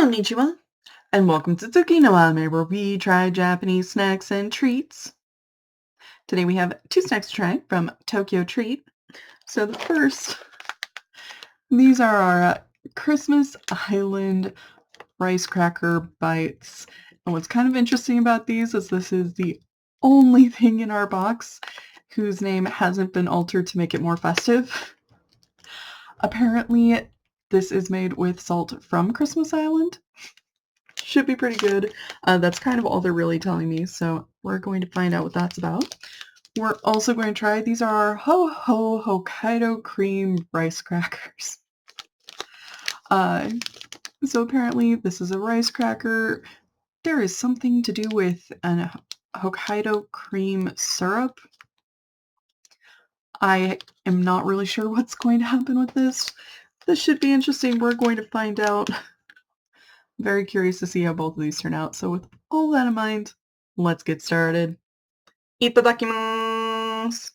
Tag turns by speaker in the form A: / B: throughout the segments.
A: Konnichiwa, and welcome to Tsuki no Anime, where we try Japanese snacks and treats. Today we have two snacks to try from Tokyo Treat. So the first, these are our Christmas Island rice cracker bites. And what's kind of interesting about these is this is the only thing in our box whose name hasn't been altered to make it more festive. Apparently, this is made with salt from Christmas Island. Should be pretty good. That's kind of all they're really telling me, so we're going to find out what that's about. We're also going to try, these are our Ho Hokkaido cream rice crackers. So apparently this is a rice cracker. There is something to do with an Hokkaido cream syrup. I am not really sure what's going to happen with this. This should be interesting. We're going to find out. Very curious to see how both of these turn out. So with all that in mind, let's get started. Itadakimasu!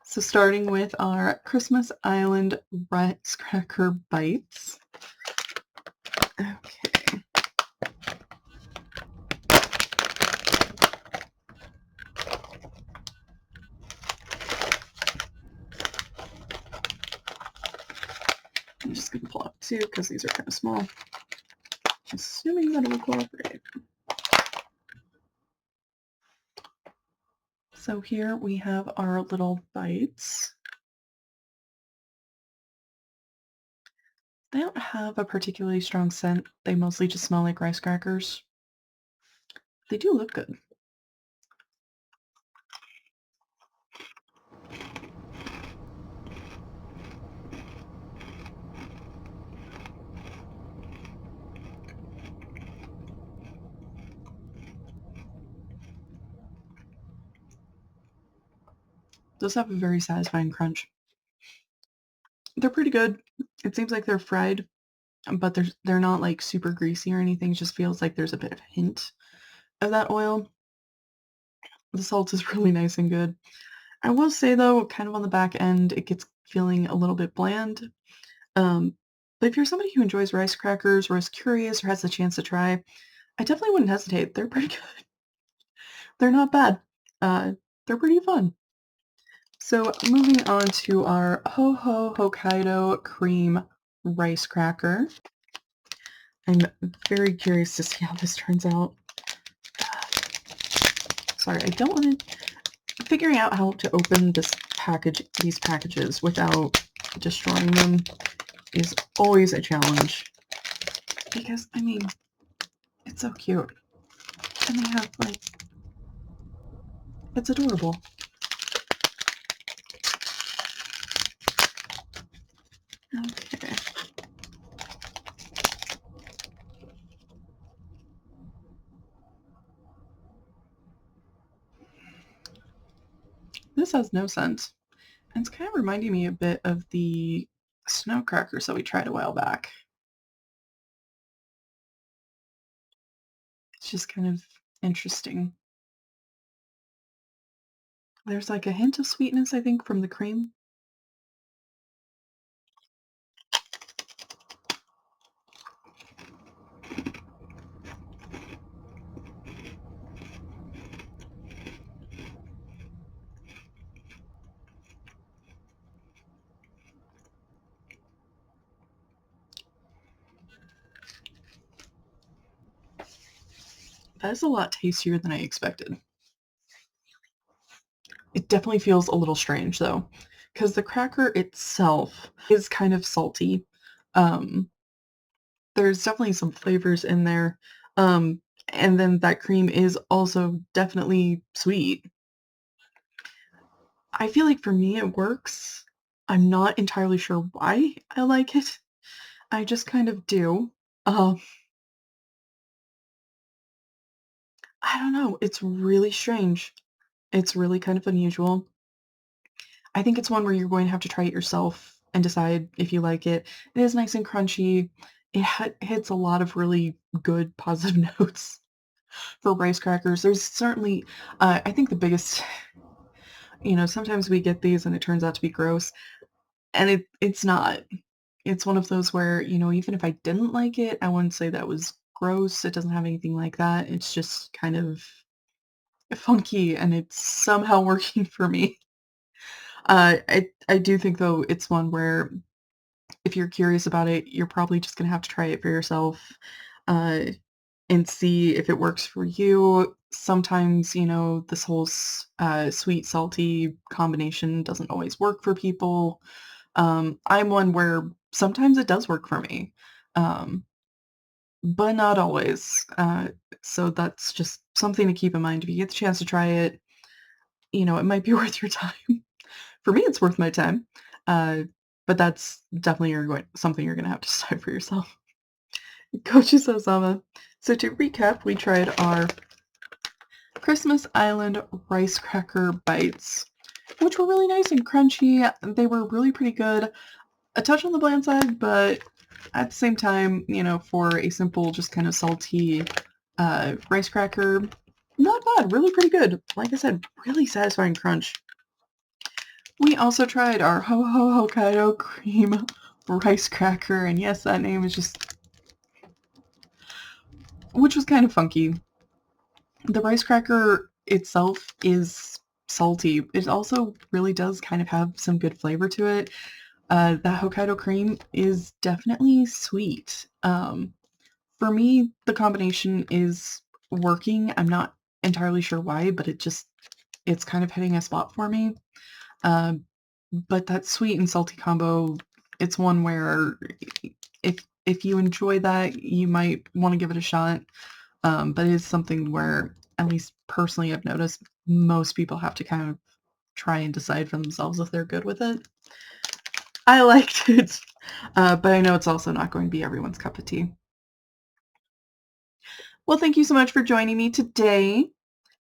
A: So starting with our Christmas Island rice cracker bites. Okay. I'm just going to pull out two because these are kind of small. Assuming that it will cooperate. So here we have our little bites. They don't have a particularly strong scent. They mostly just smell like rice crackers. They do look good. Those have a very satisfying crunch. They're pretty good. It seems like they're fried, but they're not like super greasy or anything. It just feels like there's a bit of a hint of that oil. The salt is really nice and good. I will say though, kind of on the back end, it gets feeling a little bit bland. But if you're somebody who enjoys rice crackers or is curious or has the chance to try, I definitely wouldn't hesitate. They're pretty good. They're not bad. They're pretty fun. So moving on to our Ho Hokkaido cream rice cracker. I'm very curious to see how this turns out. Sorry, I don't want to... Figuring out how to open these packages without destroying them is always a challenge. Because, I mean, it's so cute. And they have, like... It's adorable. Okay. This has no scent. And it's kind of reminding me a bit of the snow crackers that we tried a while back. It's just kind of interesting. There's like a hint of sweetness, I think, from the cream. That is a lot tastier than I expected. It definitely feels a little strange though, because the cracker itself is kind of salty. There's definitely some flavors in there. And then that cream is also definitely sweet. I feel like for me it works. I'm not entirely sure why I like it. I just kind of do. I don't know. It's really strange. It's really kind of unusual. I think it's one where you're going to have to try it yourself and decide if you like it. It is nice and crunchy. It hits a lot of really good positive notes for rice crackers. There's certainly, I think the biggest, sometimes we get these and it turns out to be gross, and it's not. It's one of those where, even if I didn't like it, I wouldn't say that was gross. It doesn't have anything like that. It's just kind of funky and it's somehow working for me. I do think though it's one where if you're curious about it, you're probably just gonna have to try it for yourself, uh, and see if it works for you. Sometimes, this whole sweet salty combination doesn't always work for people. I'm one where sometimes it does work for me, um, but not always. So that's just something to keep in mind. If you get the chance to try it, it might be worth your time. For me, it's worth my time. Uh, but that's definitely something you're gonna have to decide for yourself. Kochi Sosama. So to recap, we tried our Christmas Island rice cracker bites, which were really nice and crunchy. They were really pretty good. A touch on the bland side, but at the same time, for a simple, just kind of salty rice cracker, not bad. Really pretty good. Like I said, really satisfying crunch. We also tried our Ho Ho Hokkaido cream rice cracker, and yes, that name is just, which was kind of funky. The rice cracker itself is salty. It also really does kind of have some good flavor to it. That Hokkaido cream is definitely sweet. For me, the combination is working. I'm not entirely sure why, but it's kind of hitting a spot for me. Um, but that sweet and salty combo, it's one where if you enjoy that, you might want to give it a shot. But it is something where, at least personally, I've noticed most people have to kind of try and decide for themselves if they're good with it. I liked it, but I know it's also not going to be everyone's cup of tea. Well, thank you so much for joining me today.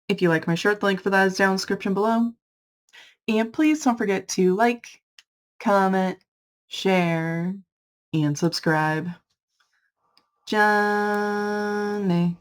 A: If you like my shirt, the link for that is down in the description below. And please don't forget to like, comment, share, and subscribe. Johnny.